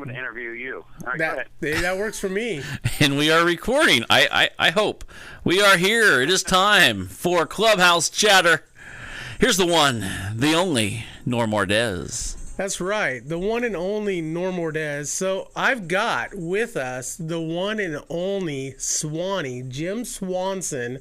I'm going to interview you. All right, go ahead. That works for me. And we are recording. I hope. We are here. It is time for Clubhouse Chatter. Here's the one, the only, Norm Ordez. That's right, the one and only Norm Ordez. So I've got with us the one and only Swannie, Jim Swanson.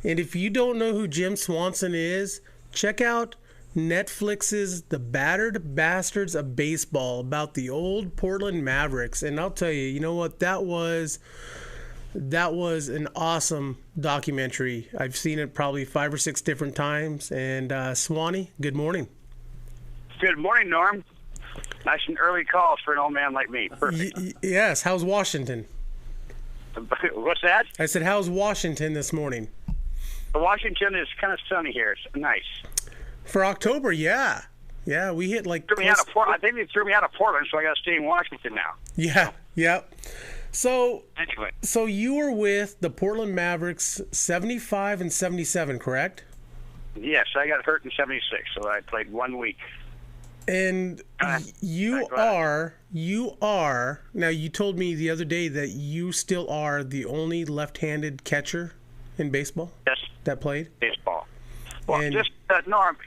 And if you don't know who Jim Swanson is, check out Netflix's The Battered Bastards of Baseball about the old Portland Mavericks. And I'll tell you, you know what, that was an awesome documentary. I've seen it probably 5 or 6 different times. And Swannie, good morning. Good morning, Norm. Nice and early calls for an old man like me. Perfect. Yes. How's Washington? What's that? I said, how's Washington this morning? Washington is kind of sunny here. It's nice. For October, yeah. Yeah, we hit like... I think they threw me out of Portland, so I got to stay in Washington now. Yeah. So, anyway. So you were with the Portland Mavericks 75 and 77, correct? Yes, I got hurt in 76, so I played 1 week. And you are, now you told me the other day that you still are the only left-handed catcher in baseball? Yes. That played? Baseball. Well, and, Norm,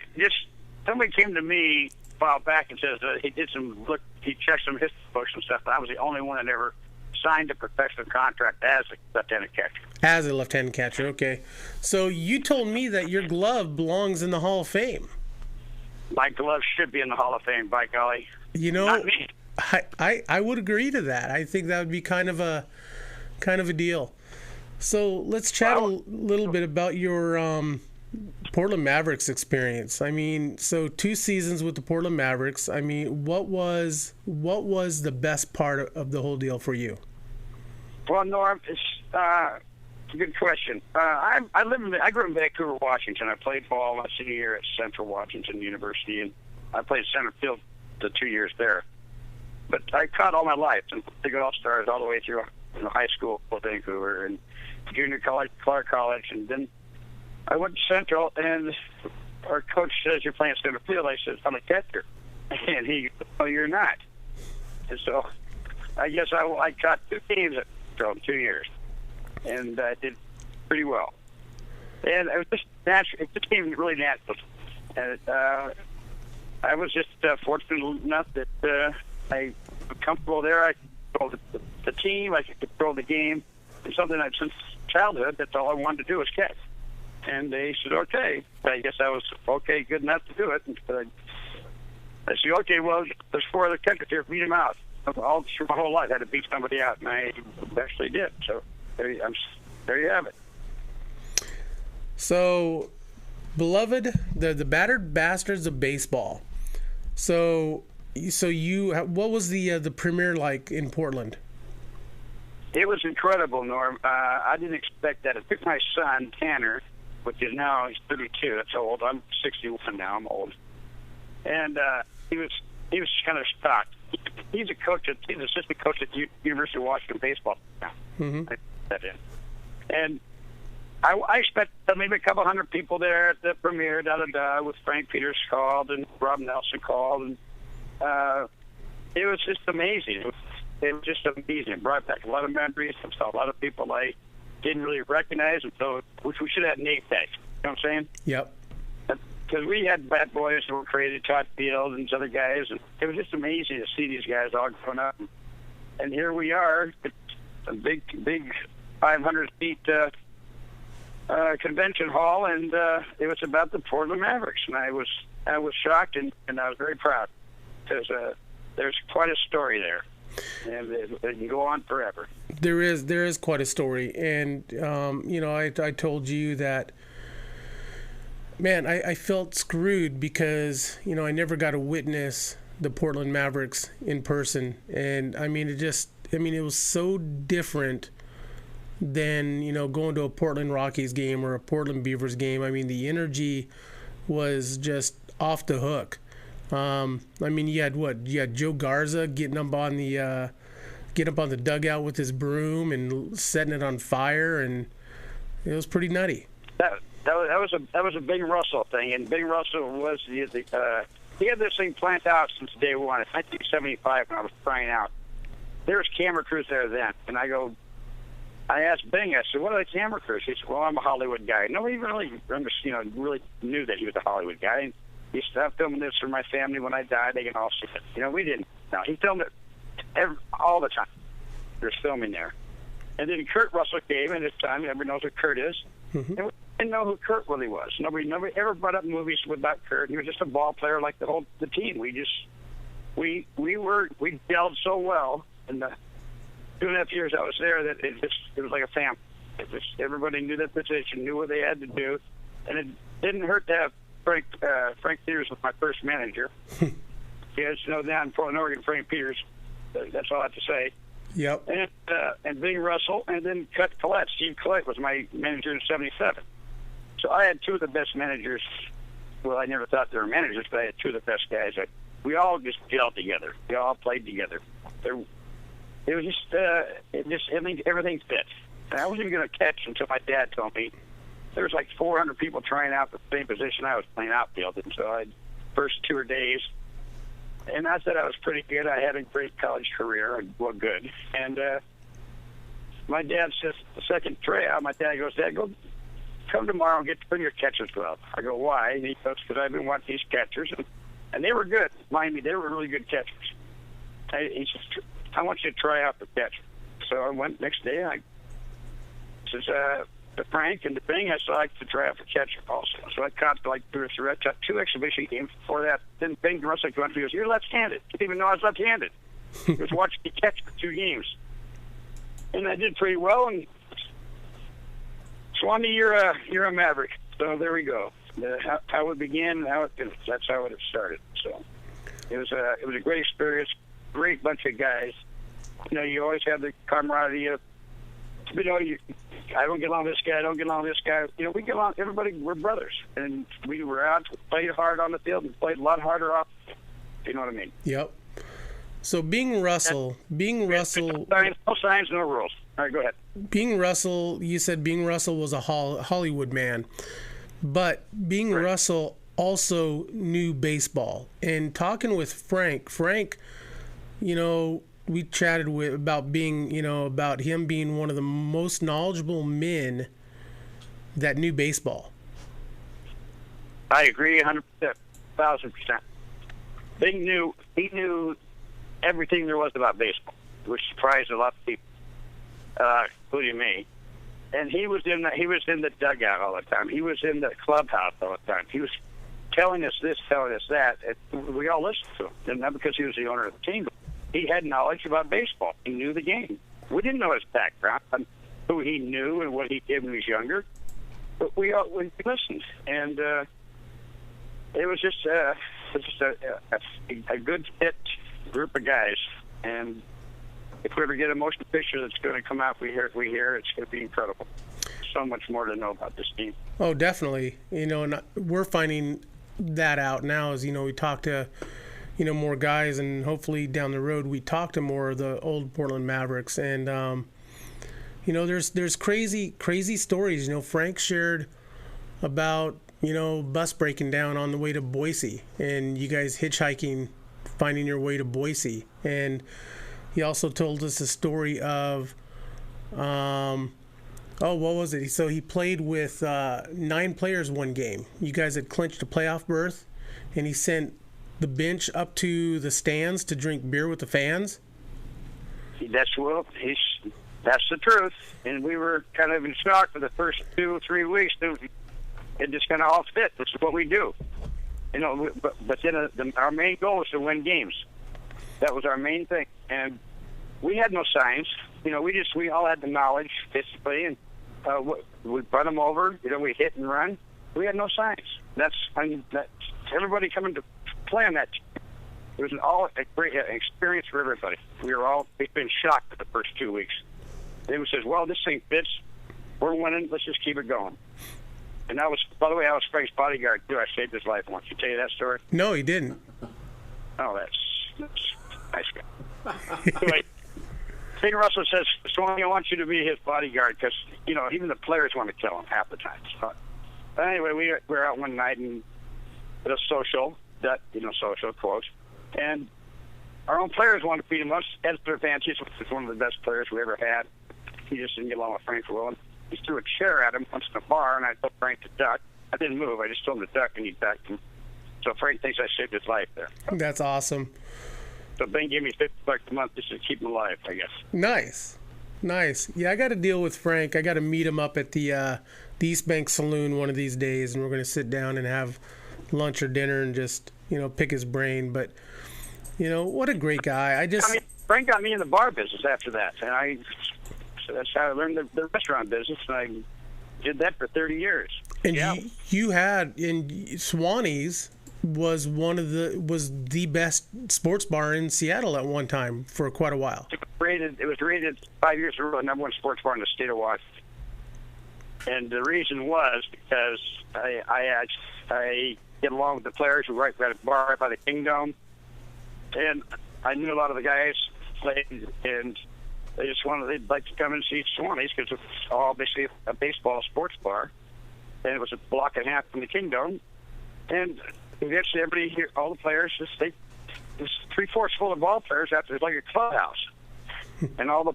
somebody came to me a while back and says he checked some history books and stuff, but I was the only one that ever signed a professional contract as a left-handed catcher. As a left-handed catcher, okay. So you told me that your glove belongs in the Hall of Fame. My glove should be in the Hall of Fame, by golly. You know, not me. I would agree to that. I think that would be kind of a deal. So let's chat a little bit about your Portland Mavericks experience. I mean, so 2 seasons with the Portland Mavericks. I mean, what was the best part of the whole deal for you? Well, Norm, it's a good question. I grew up in Vancouver, Washington. I played ball my senior year at Central Washington University, and I played center field the 2 years there. But I caught all my life, and the All-Stars all the way through high school in Vancouver and junior college, Clark College, and then I went to Central, and our coach says, "You're playing center field." I said, "I'm a catcher," and he goes, "Oh, you're not." And so I guess I caught 2 games at Central in 2 years. And I did pretty well. And it was just natural. It just came really natural. And I was just fortunate enough that I was comfortable there. I controlled the team. I could control the game. It's something that since childhood, that's all I wanted to do was catch. And they said, okay. I guess I was okay, good enough to do it. And I said, okay, well, there's 4 other catchers here. Beat them out. All through my whole life, I had to beat somebody out, and I actually did. So there you have it. So, beloved, the Battered Bastards of Baseball. So you, what was the premiere like in Portland? It was incredible, Norm. I didn't expect that. It took my son Tanner, which is now he's 32. That's old. I'm 61 now. I'm old, and he was kind of shocked. He's an assistant coach at University of Washington baseball now. Mm-hmm. And I expect maybe a couple hundred people there at the premiere, with Frank Peters called and Rob Nelson called, and it was just amazing. It was just amazing. It brought back a lot of memories. I saw a lot of people I didn't really recognize, and so which we should have name tags. You know what I'm saying? Yep. Because we had bad boys who were crazy, Todd Field and these other guys, and it was just amazing to see these guys all growing up. And here we are, a big 500-seat convention hall, and it was about the Portland Mavericks, and I was shocked and I was very proud because there's quite a story there, and it can go on forever. There is quite a story, and I told you that. Man, I felt screwed because, I never got to witness the Portland Mavericks in person. And, it was so different than, going to a Portland Rockies game or a Portland Beavers game. I mean, the energy was just off the hook. You had Joe Garza getting up on the dugout with his broom and setting it on fire, and it was pretty nutty. That was a Bing Russell thing, and Bing Russell was he had this thing planned out since day one. It's 1975 when I was trying out. There was camera crews there then, and I asked Bing, I said, what are the camera crews? He said, well, I'm a Hollywood guy. Nobody even really knew that he was a Hollywood guy. And he said, I'm filming this for my family. When I die, they can all see it. We didn't. No, he filmed it all the time. There's filming there. And then Kurt Russell came, and this time everybody knows who Kurt is. Mm-hmm. And we didn't know who Kurt really was. Nobody ever brought up movies without Kurt. He was just a ball player like the team. We gelled so well in the 2.5 years I was there that it was like a family. Everybody knew their position, knew what they had to do, and it didn't hurt to have Frank Peters was my first manager. Yes, down in Portland, Oregon, Frank Peters. That's all I have to say. Yep. And Bing Russell, and then Collette. Steve Collette was my manager in '77. So I had two of the best managers. Well, I never thought they were managers, but I had two of the best guys. We all just gelled together. We all played together. It was just everything fit. And I wasn't even going to catch until my dad told me there was like 400 people trying out the same position I was playing outfield. And so first tour days, and I said I was pretty good. I had a great college career, well, good. And my dad says the second tryout, my dad goes, Dad, come tomorrow and get to put your catcher's glove. I go, why? And he goes, because I've been watching these catchers, and they were good. Mind me, they were really good catchers. He says, I want you to try out the catcher. So I went next day, and I says to Frank and to Bing, I said, I'd like to try out for catcher also. So I caught like two exhibition games before that. Then Bing Russell came up to me and goes, you're left-handed. He didn't even know I was left-handed. He was watching me catch for 2 games. And I did pretty well, and Swannie, you're a Maverick. So there we go. How it began, how it finished. That's how it started. So it was a great experience. Great bunch of guys. You always have the camaraderie of, I don't get along with this guy, I don't get along with this guy. We get along, everybody, we're brothers. And we were out, played hard on the field, and played a lot harder off. You know what I mean? Yep. So Bing Russell. No signs, no rules. All right, go ahead. Bing Russell, you said Bing Russell was a Hollywood man. But Bing Russell also knew baseball. And talking with Frank, we chatted about him being one of the most knowledgeable men that knew baseball. I agree 100%, 1,000%. He knew everything there was about baseball, which surprised a lot of people, including me. And he was in the dugout all the time. He was in the clubhouse all the time. He was telling us this, telling us that. And we all listened to him. And not because he was the owner of the team, but he had knowledge about baseball. He knew the game. We didn't know his background, who he knew and what he did when he was younger. But we listened. And it was just a good fit group of guys. And if we ever get a motion picture that's going to come out, we hear it's going to be incredible. So much more to know about this team. Oh, definitely. And we're finding that out now as, we talk to, more guys, and hopefully down the road we talk to more of the old Portland Mavericks. And, there's crazy stories. Frank shared about, bus breaking down on the way to Boise, and you guys hitchhiking, finding your way to Boise. And he also told us a story of, what was it? So he played with 9 players one game. You guys had clinched a playoff berth, and he sent the bench up to the stands to drink beer with the fans. That's the truth. And we were kind of in shock for the first 2 or 3 weeks. It just kind of all fit. This is what we do. But then our main goal was to win games. That was our main thing. And we had no signs. We all had the knowledge physically, and we run them over. We hit and run. We had no signs. That's everybody coming to play on that team. It was a great experience for everybody. We've been shocked for the first 2 weeks. They says, well, this thing fits. We're winning. Let's just keep it going. And by the way, I was Frank's bodyguard too. I saved his life once. Did I tell you that story? No, he didn't. Oh, that's nice guy. Anyway, Bing Russell says, Swannie, I want you to be his bodyguard because, even the players want to kill him half the time. So, anyway, we were out one night at a social, that, social quotes. And our own players wanted to beat him. Ed Cervantes was one of the best players we ever had. He just didn't get along with Frank for well. He threw a chair at him once in a bar, and I told Frank to duck. I didn't move. I just told him to duck, and he ducked. And so Frank thinks I saved his life there. That's awesome. So Ben gave me $50 a month just to keep him alive, I guess. Nice. Yeah, I got to deal with Frank. I got to meet him up at the East Bank Saloon one of these days, and we're going to sit down and have lunch or dinner and just, pick his brain. But, what a great guy. Frank got me in the bar business after that, and so that's how I learned the restaurant business, and I did that for 30 years. And you had in Swanie's was the best sports bar in Seattle at one time for quite a while. It was rated 5 years in a row the #1 sports bar in the state of Washington. And the reason was because I get along with the players who were right at a bar right by the Kingdom, and I knew a lot of the guys played, and they'd like to come and see Swanie's because it's all basically a baseball sports bar, and it was a block and a half from the Kingdom, and eventually everybody here, all the players, it was 3/4 full of ball players after it was like a clubhouse. And all the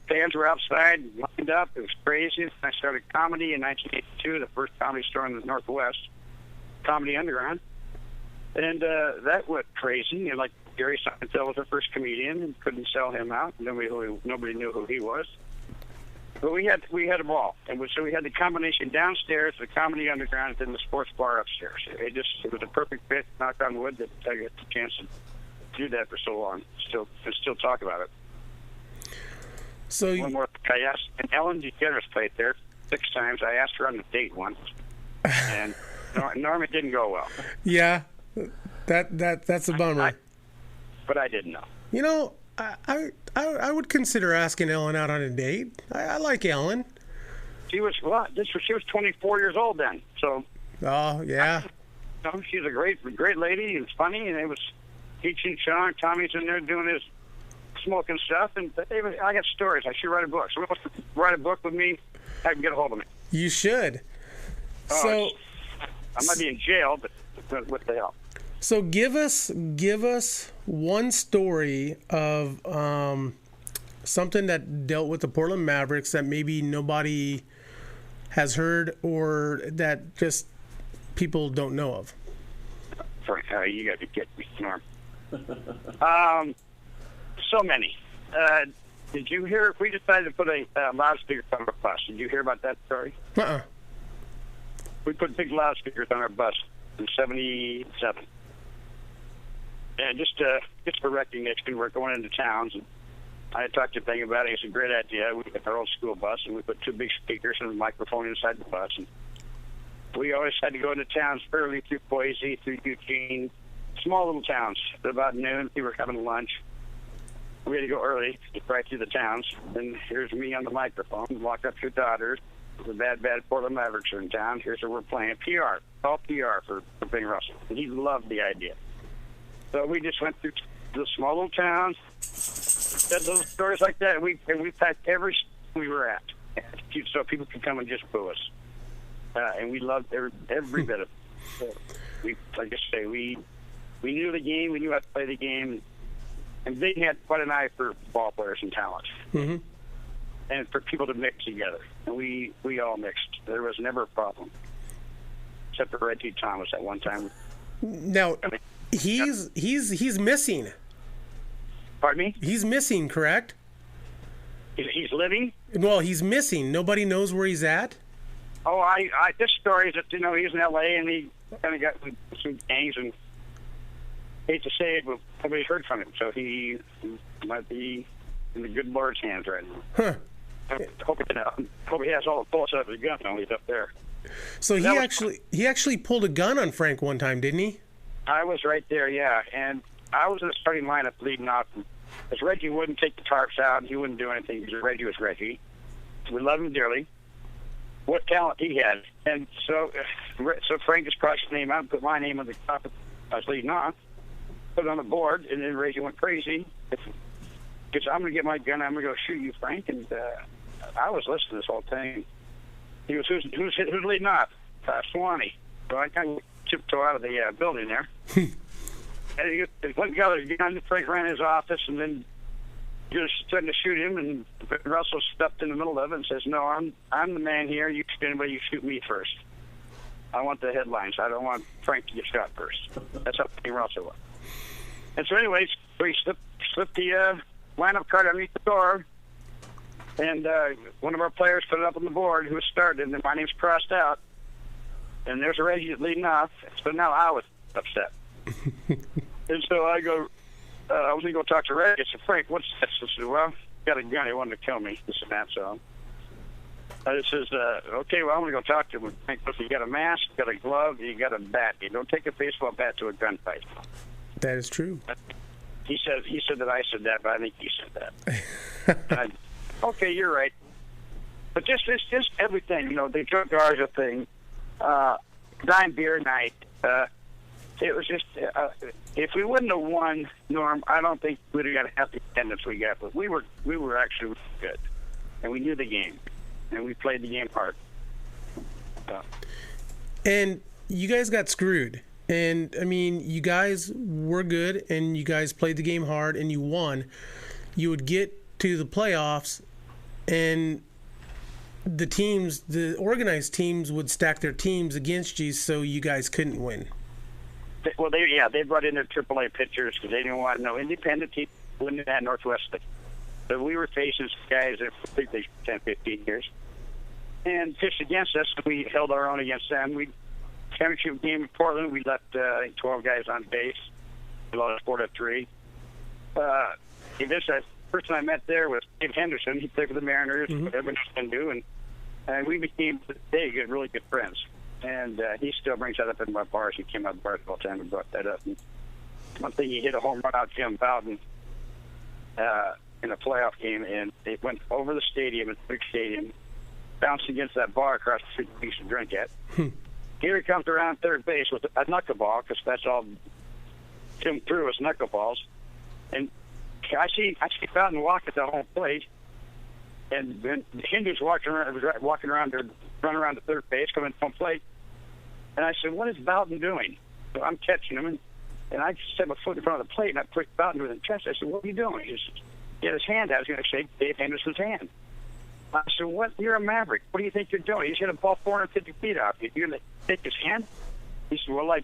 fans were outside, lined up. It was crazy. I started comedy in 1982, the first comedy store in the Northwest, Comedy Underground. And that went crazy. And like Gary Seinfeld was our first comedian and couldn't sell him out. Nobody knew who he was. But we had a ball. And so we had the combination downstairs, the Comedy Underground, and then the sports bar upstairs. It was a perfect fit, knock on wood, that I got the chance to do that for so long. Still talk about it. So one more thing I asked, and Ellen DeGeneres played there 6 times. I asked her on a date once, and Norm, it didn't go well. Yeah, that's a bummer. But I didn't know. I would consider asking Ellen out on a date. I like Ellen. She was 24 years old then. So. Oh yeah. She's a great lady and funny, and it was teaching Sean. Tommy's in there doing his smoking stuff, and I got stories. I should write a book. So wants to write a book with me, I can get a hold of me. You should. I might be in jail, but what the hell? So give us one story of something that dealt with the Portland Mavericks that maybe nobody has heard or that just people don't know of. You got to get me, Norm. So many. Did you hear? We decided to put a loudspeaker on our bus. Did you hear about that story? We put big loudspeakers on our bus in '77. And just for recognition, we're going into towns. And I talked to Bing about it. It's a great idea. We got our old school bus, and we put 2 big speakers and a microphone inside the bus. And we always had to go into towns early through Boise, through Eugene, small little towns. At about noon, we were having lunch. We had to go early, get right through the towns. And here's me on the microphone. Walk up to your daughters. The bad Portland Mavericks are in town. Here's what we're playing. PR. All PR for Bing Russell. And he loved the idea. So we just went through the small little towns, said little stories like that, and we packed every we were at, so people could come and just boo us. And we loved every bit of it. We, like I say, we knew the game, we knew how to play the game, and they had quite an eye for ball players and talent, and for people to mix together. And we all mixed. There was never a problem, except for Reggie Thomas at one time. Now, he's missing. Pardon me? He's missing, correct? He's living? Well, he's missing. Nobody knows where he's at? Oh, this story is that, he's in L.A. and he kind of got some gangs, and hate to say it, but nobody's heard from him. So he might be in the good Lord's hands right now. Huh. I hope he has all the bullets out of his gun when he's up there. So he actually pulled a gun on Frank one time, didn't he? I was right there, yeah. And I was in the starting lineup leading off. Because Reggie wouldn't take the tarps out. He wouldn't do anything because Reggie was Reggie. We loved him dearly. What talent he had. And so Frank just crossed his name out and put my name on the top. I was leading off. Put it on the board, and then Reggie went crazy. Because I'm going to get my gun. I'm going to go shoot you, Frank. And I was listening to this whole thing. He was, who's leading off? Swannie. So I kind of tiptoe out of the building there. one guy got the Frank ran his office and then just started to shoot him, and Russell stepped in the middle of it and says, "No, I'm the man here. You anybody, you shoot me first. I want the headlines. I don't want Frank to get shot first." That's how Russell was. And so, anyways, we slipped the lineup card underneath the door, and one of our players put it up on the board who was started, and my name's crossed out. And there's a Reggie leading off, so now I was upset. And so I go, I was going to go talk to Reggie. I said, "Frank, what's this?" I said, "Well, got a gun. He wanted to kill me." This and that, so. I says, "Okay, well, I'm going to go talk to him." Frank goes, "You got a mask, you got a glove, you got a bat. You don't take a baseball bat to a gunfight." That is true. He said that I said that, but I think he said that. Okay, you're right. But just everything, the drug Garza thing, dime beer night. It was just, if we wouldn't have won, Norm, I don't think we'd have got half the attendance we got. But we were actually good, and we knew the game, and we played the game hard. So. And you guys got screwed. And, I mean, you guys were good, and you guys played the game hard, and you won. You would get to the playoffs, and the organized teams would stack their teams against you, so you guys couldn't win. Well, they brought in their AAA pitchers because they didn't want no independent team winning that Northwest League. So we were facing guys that were 10, 15 years. And pitched against us, and we held our own against them. Championship game in Portland, we left, I think, 12 guys on base. We lost 4-3. This person I met there was Dave Henderson. He played for the Mariners, what everyone else can do, and we became today really good friends. And he still brings that up in my bars. He came out of the bars all the time and brought that up. And one thing, he hit a home run out Jim Bowden in a playoff game, and it went over the stadium, it's a big stadium, bounced against that bar across the street we used to drink at. Here he comes around third base with a knuckleball, because that's all Jim threw was knuckleballs. And I see Bowden walk at the home plate, and then the Hindu's walking around there, running around the third base, coming to home plate. And I said, "What is Bowden doing?" So I'm catching him, and I set my foot in front of the plate, and I pushed Bowden with the chest. I said, "What are you doing?" He had his hand out. I was going to shake Dave Henderson's hand. I said, "What? You're a Maverick. What do you think you're doing? He's hit a ball 450 feet off you. You're going to take his hand?" He said, "Well, I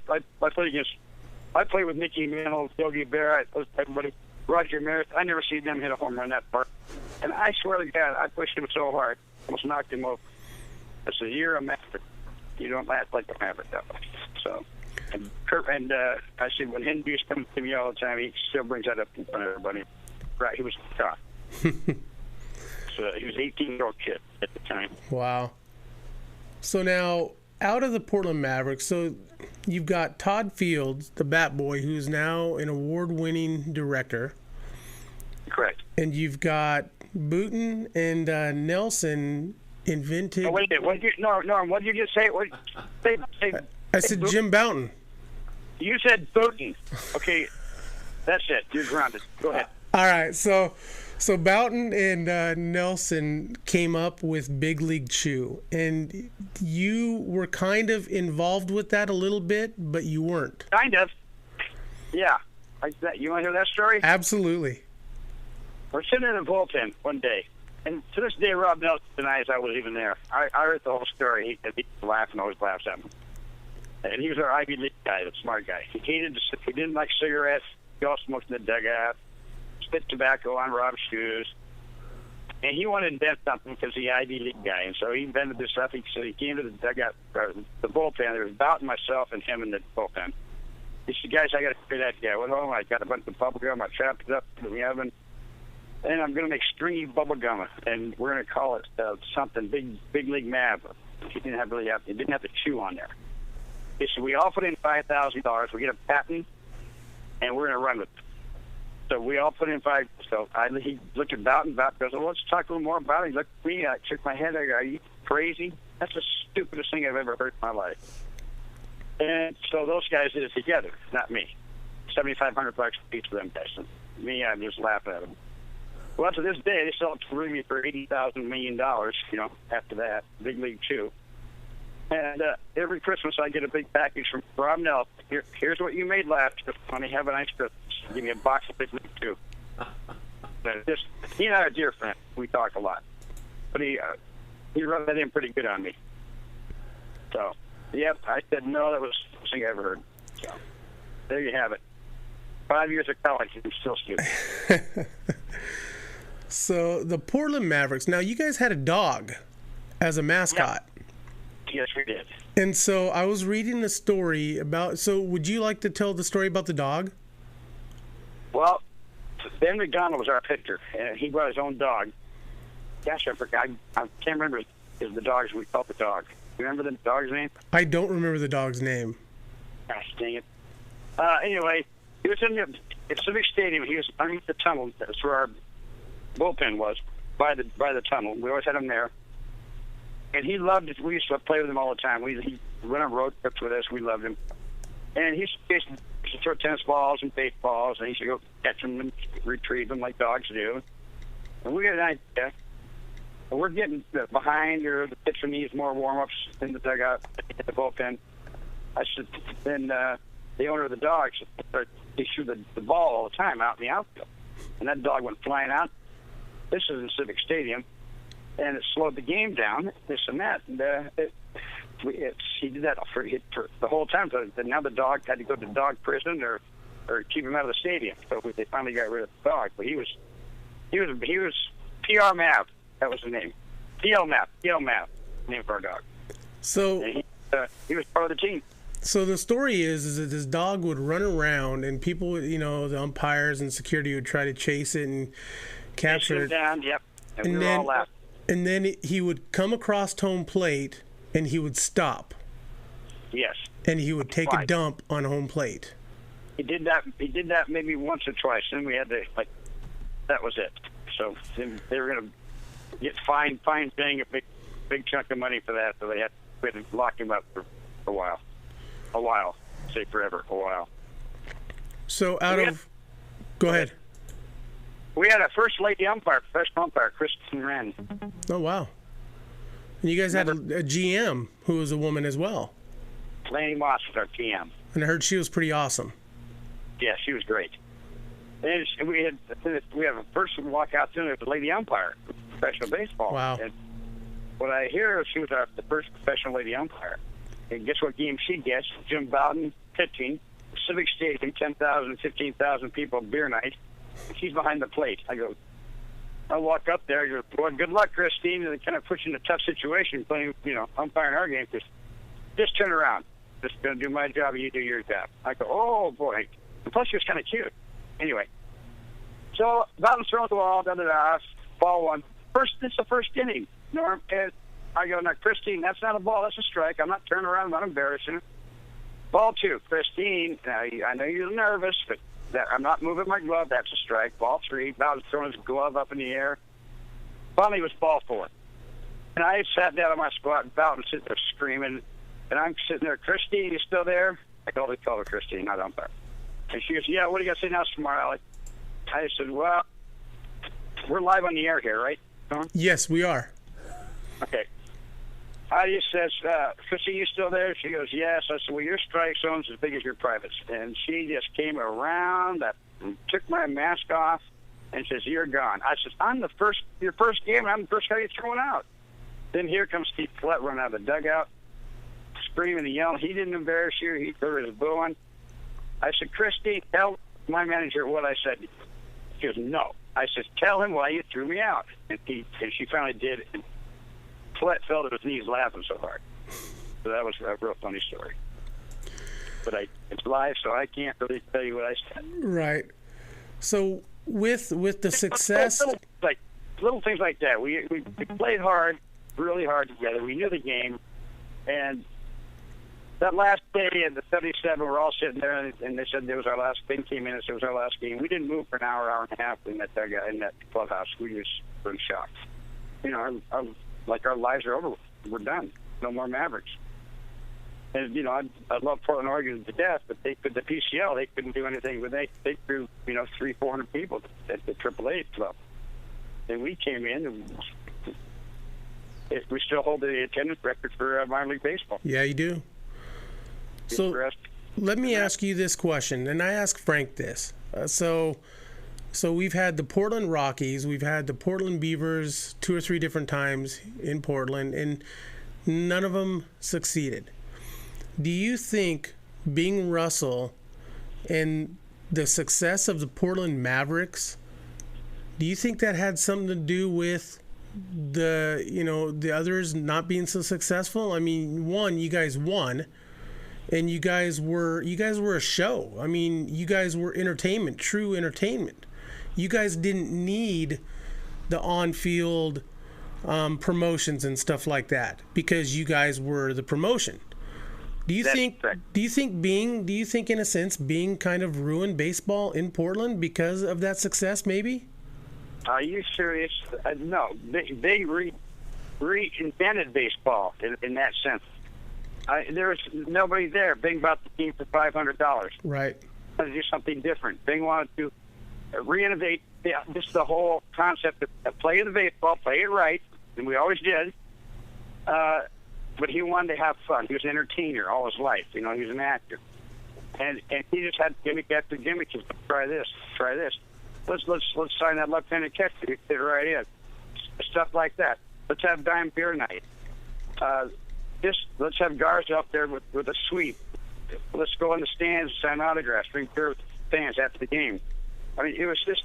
played with Mickey Mantle, Yogi Berra, everybody, Roger Merritt. I never seen them hit a home run that far. And I swear to God, I pushed him so hard, almost knocked him over." I said, "You're a Maverick. You don't act like a Maverick that way." So, I said, when Hindu's coming to me all the time, he still brings that up in front of everybody. Right, he was tough. So he was an 18-year-old kid at the time. Wow. So now, out of the Portland Mavericks, so you've got Todd Fields, the bat boy, who's now an award-winning director. Correct. And you've got Booten and Nelson invented... Oh, wait a minute. Norm, what did you just say? I said Booten? Jim Bouton. You said Booten. Okay, that's it. You're grounded. Go ahead. All right, so Bouton and Nelson came up with Big League Chew, and you were kind of involved with that a little bit, but you weren't. Kind of. Yeah. You want to hear that story? Absolutely. We're sitting in a bullpen one day, and to this day, Rob Nelson denies I was even there. I heard the whole story. He laughs, always laughs at me. And he was our Ivy League guy, the smart guy. He didn't like cigarettes. He all smoked in the dugout. Spit tobacco on Rob's shoes. And he wanted to invent something because he's the Ivy League guy. And so he invented this stuff. So he came to the dugout, the bullpen. There was Bouton, myself, and him in the bullpen. He said, "Guys, I got to clear that guy." I went home. I got a bunch of bubble gum. I chopped it up in the oven. And I'm going to make stringy bubble gum. And we're going to call it something, Big League Mav. He didn't have to chew on there. He said, "We all put in $5,000. We get a patent, and we're going to run with it." So we all put in $5,000. So he looked at Bouton. Bouton goes, "Well, let's talk a little more about it." He looked at me. I shook my head. I go, "Are you crazy? That's the stupidest thing I've ever heard in my life." And so those guys did it together, not me. $7,500 each of them guys. And me, I'm just laughing at them. Well, to this day, they sell it to me for $80,000 million. After that, Big League Chew. And every Christmas, I get a big package from Rob Nelson. here's what you made last Christmas. Honey, have a nice Christmas. Give me a box of Big League too. But he and I are dear friends. We talk a lot. But he wrote that in pretty good on me. So, yep, I said, no, that was the first thing I ever heard. So, there you have it. 5 years of college, and I'm still stupid. So, the Portland Mavericks. Now, you guys had a dog as a mascot. Yep. Yes, we did. And so, I was reading the story about... So, would you like to tell the story about the dog? Well, Ben McDonald was our pitcher, and he brought his own dog. Gosh, I forgot. I can't remember the dog's. We called the dog. You remember the dog's name? I don't remember the dog's name. Gosh, dang it. Anyway, he was in the Civic Stadium. He was underneath the tunnel. That's where our bullpen was, by the tunnel. We always had him there. And he loved it. We used to play with him all the time. He went on road trips with us. We loved him. And he used to throw tennis balls and baseballs, and he used to go catch them and retrieve them like dogs do. And we got an idea. We're getting behind, or the pitcher needs more warm-ups in the dugout, in the bullpen. I said, then the owner of the dogs, he threw the ball all the time out in the outfield. And that dog went flying out. This is in Civic Stadium, and it slowed the game down, this and that. And he did that for the whole time. So now the dog had to go to dog prison or keep him out of the stadium. So they finally got rid of the dog. But he was PR Mav. That was the name. PL Mav, name for our dog. So and he was part of the team. So the story is that this dog would run around, and people, the umpires and security would try to chase it and capture it. Down, yep. And we were all laughing. And then he would come across home plate, and he would stop. Yes. And he would take a dump on home plate. He did that. He did that maybe once or twice, and we had to that was it. So they were going to get fined, paying a big chunk of money for that. So we had to lock him up for a while. Say forever. A while. So go ahead. We had a first lady umpire, professional umpire, Kristen Wren. Oh wow. And you guys had a GM who was a woman as well. Lanny Moss was our GM. And I heard she was pretty awesome. Yeah, she was great. And we have a person walk out to the lady umpire, professional baseball. Wow. And what I hear, she was the first professional lady umpire. And guess what game she gets? Jim Bowden pitching, Civic Stadium, 10,000, 15,000 people, beer night. She's behind the plate. I walk up there. I go, well, good luck, Christine. And they kind of put you in a tough situation playing, umpiring our game. Just turn around. Just going to do my job and you do your job. I go, oh, boy. And plus, she was kind of cute. Anyway. So, Bowden's throwing the ball, ball one. This is the first inning. Norm, and I go, now, Christine, that's not a ball. That's a strike. I'm not turning around. I'm not embarrassing her. Ball two, Christine. Now, I know you're nervous, but I'm not moving my glove. That's a strike. Ball three. Bowden's throwing his glove up in the air. Finally, it was ball four. And I sat down on my squat, and Bowden's sitting there screaming. And I'm sitting there, Christine, you still there? I can always call her Christine, not umpire. And she goes, yeah, what do you got to say now, Smart Alex? I said, well, we're live on the air here, right? Yes, we are. Okay. I just says, Christine, you still there? She goes, yes. I said, well, your strike zone's as big as your privates. And she just came around, took my mask off, and says, you're gone. I said, your first game, and I'm the first guy you're throwing out. Then here comes Steve Flett running out of the dugout, screaming and yelling. He didn't embarrass you. He threw his booing. I said, Christine, tell my manager what I said. She goes, no. I said, tell him why you threw me out. And she finally did. And Flett fell to his knees laughing so hard. So that was a real funny story. But it's live, so I can't really tell you what I said. Right. So with the success, little things like that. We played hard, really hard together. We knew the game, and that last day in the 77, we're all sitting there, and they said it was our last. Ben came in and said it was our last game. We didn't move for an hour and a half in that clubhouse. We just were in shock. Our lives are over. We're done. No more Mavericks. And I love Portland, Oregon to death, but the PCL, they couldn't do anything. But they threw 300-400 people at the AAA club. And we came in, and we still hold the attendance record for minor league baseball. Yeah, you do. So let me ask you this question, and I asked Frank this. So we've had the Portland Rockies, we've had the Portland Beavers 2 or 3 different times in Portland, and none of them succeeded. Do you think Bing Russell and the success of the Portland Mavericks, do you think that had something to do with the others not being so successful? I mean, one, you guys won, and you guys were a show. I mean, you guys were entertainment, true entertainment. You guys didn't need the on-field promotions and stuff like that because you guys were the promotion. Do you think in a sense Bing kind of ruined baseball in Portland because of that success maybe? Are you serious? No, they reinvented baseball in that sense. There was nobody there. Bing bought the team for $500. Right. To do something different. Bing wanted to reinnovate just the whole concept of play the baseball, play it right, and we always did. But he wanted to have fun. He was an entertainer all his life. He was an actor, and he just had gimmick after gimmick. Just try this. Let's sign that left-handed catcher. He fit right in. Stuff like that. Let's have dime beer night. Let's have Garza up there with a sweep. Let's go in the stands and sign autographs. Drink beer with fans after the game. I mean, it was just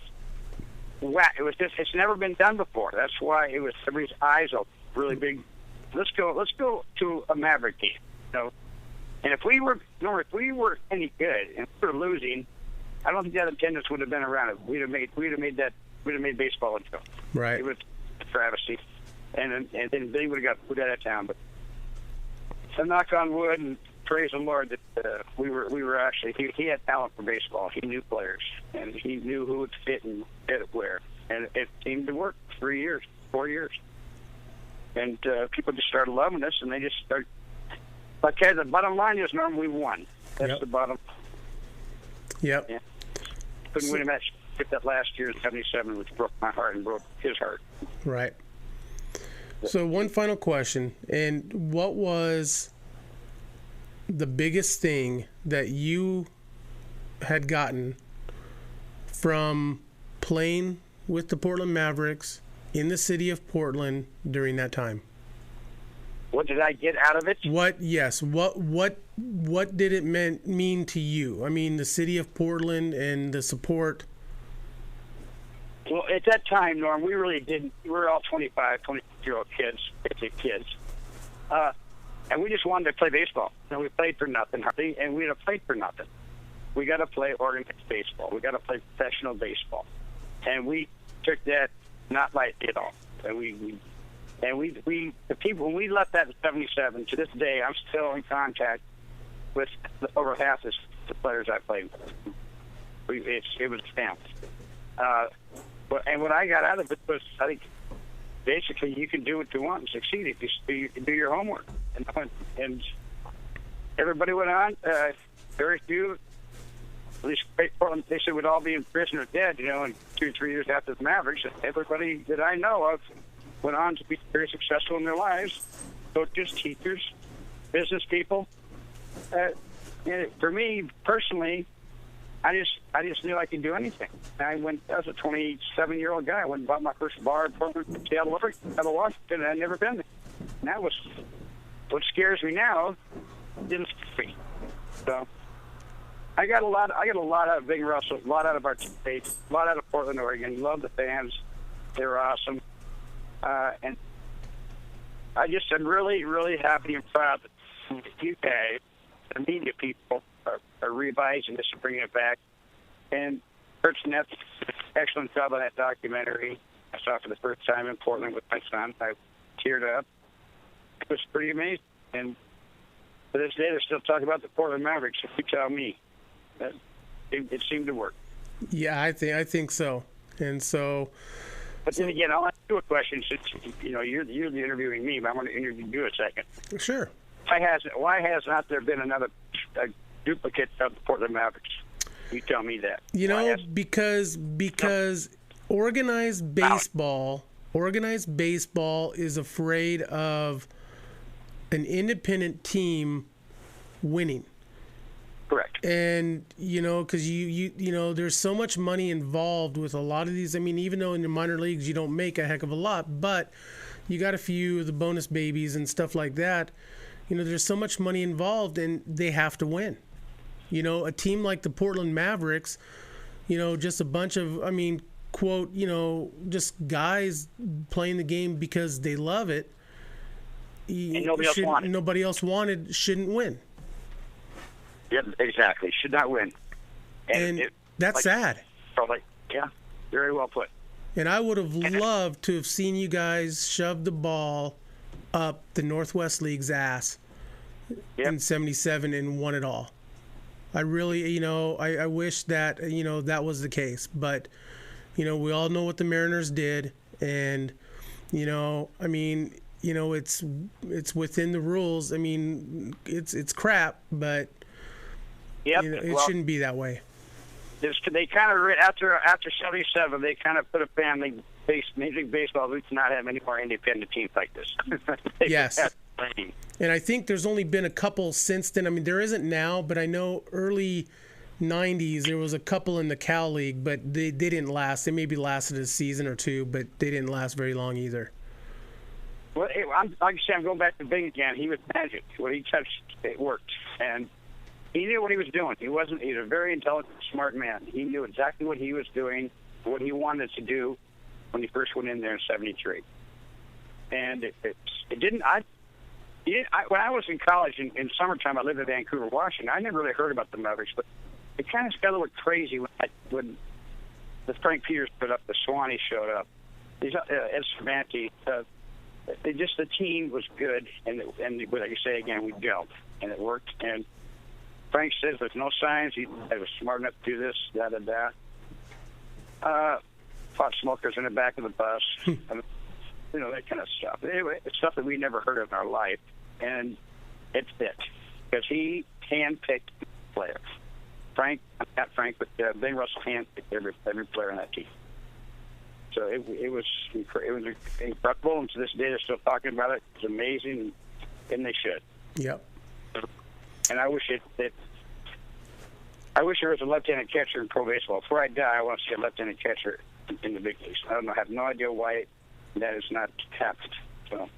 whack. It's never been done before. That's why it was everybody's eyes open, really big. Let's go to a Maverick game. And if we were any good and we were losing, I don't think that attendance would have been around. We'd have made baseball a joke. Right. It was a travesty, and then they would have got put out of town. But to knock on wood and praise the Lord that we were actually he had talent for baseball. He knew players and he knew who would fit and fit where, and it seemed to work. 4 years. And people just started loving us, and they just started. Okay, the bottom line is, Norm, we won. That's the bottom. Yep. Yeah. Couldn't win a match. Get that last year in '77, which broke my heart and broke his heart. Right. So one final question, and what was the biggest thing that you had gotten from playing with the Portland Mavericks in the city of Portland during that time? What did I get out of it? What did it mean to you? I mean, the city of Portland and the support. Well, at that time, Norm, we really didn't. We were all 26-year-old kids, basic kids. And we just wanted to play baseball. We played for nothing, hardly, and we'd have played for nothing. We got to play organized baseball. We got to play professional baseball. And we took that not lightly at all. And the people, when we left that in '77, to this day, I'm still in contact with over half the players I played with. It was stamped. And what I got out of it was, I think, basically you can do what you want and succeed if you do your homework. And everybody went on. Very few, at least Portland, they said we'd all be in prison or dead, in 2 or 3 years after the Mavericks. Everybody that I know of went on to be very successful in their lives. Coaches, teachers, business people. For me, personally, I just knew I could do anything. I was a 27-year-old guy. I went and bought my first bar in Portland, Seattle, Washington, and I'd never been there. And that was what scares me now. Didn't scare me. So I got a lot out of Bing Russell, a lot out of our teammates, a lot out of Portland, Oregon. Love the fans. They were awesome. And I'm really, really happy and proud that you guys, the media people, are revising this and bringing it back. And Kurt Smith did an excellent job on that documentary. I saw it for the first time in Portland with my son. I teared up. It was pretty amazing. And to this day, they're still talking about the Portland Mavericks. If you tell me, it seemed to work. Yeah, I think so. And so. But then again, I'll ask you a question since you're interviewing me, but I'm going to interview you a second. Sure. Why has not there been another duplicate of the Portland Mavericks? You tell me that. Because organized baseball is afraid of an independent team winning. Correct. And, because there's so much money involved with a lot of these. I mean, even though in the minor leagues you don't make a heck of a lot, but you got a few of the bonus babies and stuff like that. There's so much money involved, and they have to win. A team like the Portland Mavericks, just a bunch of, quote, just guys playing the game because they love it. And nobody else wanted. Shouldn't win. Yep, exactly. Should not win. And that's sad. Probably, yeah, very well put. And I would have loved to have seen you guys shove the ball up the Northwest League's ass in '77 and won it all. I really, I wish that, that was the case. But, we all know what the Mariners did. And, it's within the rules. I mean, it's crap, but it shouldn't be that way. They kind of, after '77, they kind of put a Major League Baseball to not have any more independent teams like this. Yes. And I think there's only been a couple since then. I mean, there isn't now, but I know early '90s there was a couple in the Cal League, but they didn't last. They maybe lasted a season or two, but they didn't last very long either. Well, like I said, I'm going back to Bing again. He was magic. What he touched, it worked. And he knew what he was doing. He's a very intelligent, smart man. He knew exactly what he was doing, what he wanted to do when he first went in there in '73. And it didn't. When I was in college in summertime, I lived in Vancouver, Washington. I never really heard about the Mavericks, but it kind of got a little crazy when the Frank Peters put up, the Swannie showed up. Ed Swanie, the team was good, and like you say again, we gelled, and it worked. And Frank says there's no signs. He was smart enough to do this, da. Pot smokers in the back of the bus, that kind of stuff. Anyway, it's stuff that we never heard of in our life, and it fit because he handpicked players. Not Frank, but Ben Russell handpicked every player on that team. So it was incredible, and to this day they're still talking about it. It's amazing, and they should. Yep. And I wish there was a left-handed catcher in pro baseball. Before I die, I want to see a left-handed catcher in the big leagues. I have no idea why that has not happened. So,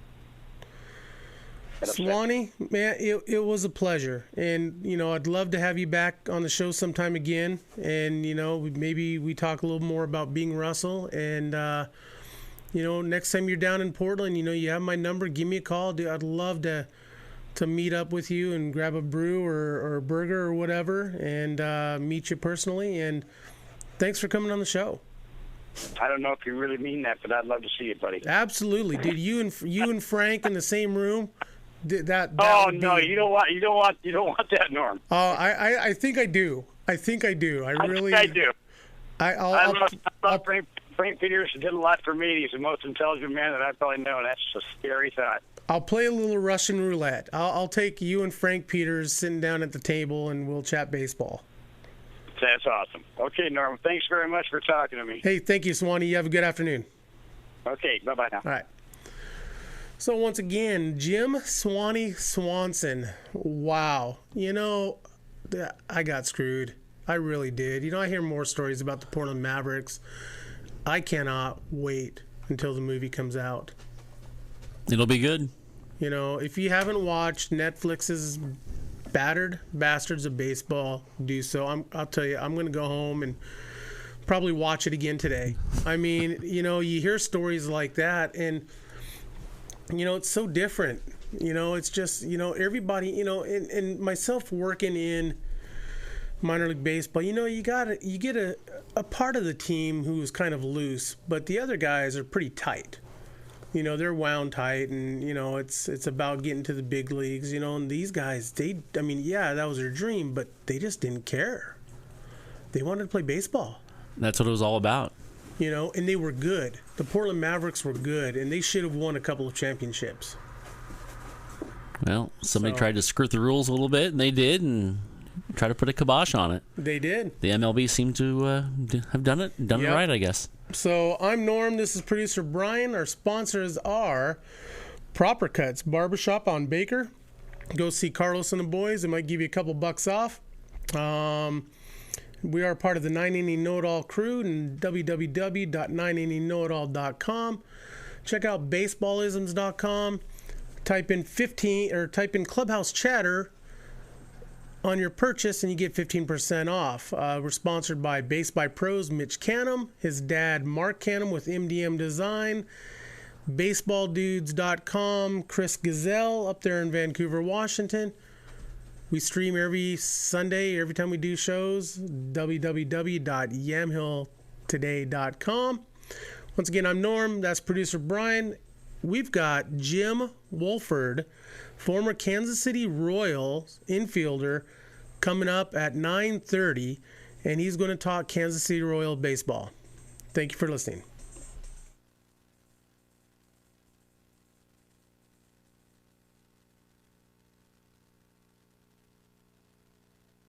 Swannie, man, it was a pleasure, and I'd love to have you back on the show sometime again, and maybe we talk a little more about Bing Russell, and next time you're down in Portland, you have my number. Give me a call, dude. I'd love to meet up with you and grab a brew or a burger or whatever, and meet you personally. And thanks for coming on the show. I don't know if you really mean that, but I'd love to see you, buddy. Absolutely, dude. You and Frank in the same room. That oh no, you don't want that, Norm. Oh, I think I do. I think I do. I do. I love Frank Peters. Did a lot for me. He's the most intelligent man that I've probably known. That's a scary thought. I'll play a little Russian roulette. I'll take you and Frank Peters sitting down at the table, and we'll chat baseball. That's awesome. Okay, Norm. Thanks very much for talking to me. Hey, thank you, Swannie. You have a good afternoon. Okay, bye-bye now. All right. So once again, Jim Swannie Swanson. Wow. I got screwed. I really did. I hear more stories about the Portland Mavericks. I cannot wait until the movie comes out. It'll be good. If you haven't watched Netflix's Battered Bastards of Baseball, do so. I'll tell you, I'm going to go home and probably watch it again today. I mean, you hear stories like that, and it's so different. It's just, everybody, and myself working in minor league baseball, you get a part of the team who's kind of loose, but the other guys are pretty tight. They're wound tight, and it's about getting to the big leagues. And these guys, that was their dream, but they just didn't care. They wanted to play baseball. That's what it was all about. And they were good. The Portland Mavericks were good, and they should have won a couple of championships. Well, somebody tried to skirt the rules a little bit, and they did, and try to put a kibosh on it. They did. The MLB seemed to have done it right, I guess. So I'm Norm. This is producer Brian. Our sponsors are Proper Cuts Barbershop on Baker. Go see Carlos and the boys. They might give you a couple bucks off. We are part of the 980 Know-It-All crew and www.980knowitall.com. Check out baseballisms.com. Type in Clubhouse Chatter on your purchase and you get 15% off. We're sponsored by Base by Pros, Mitch Canham, his dad Mark Canham with MDM Design, baseballdudes.com, Chris Gazelle up there in Vancouver, Washington. We stream every Sunday, every time we do shows, www.yamhilltoday.com. Once again, I'm Norm. That's producer Brian. We've got Jim Wolford, former Kansas City Royals infielder, coming up at 9:30, and he's going to talk Kansas City Royal baseball. Thank you for listening.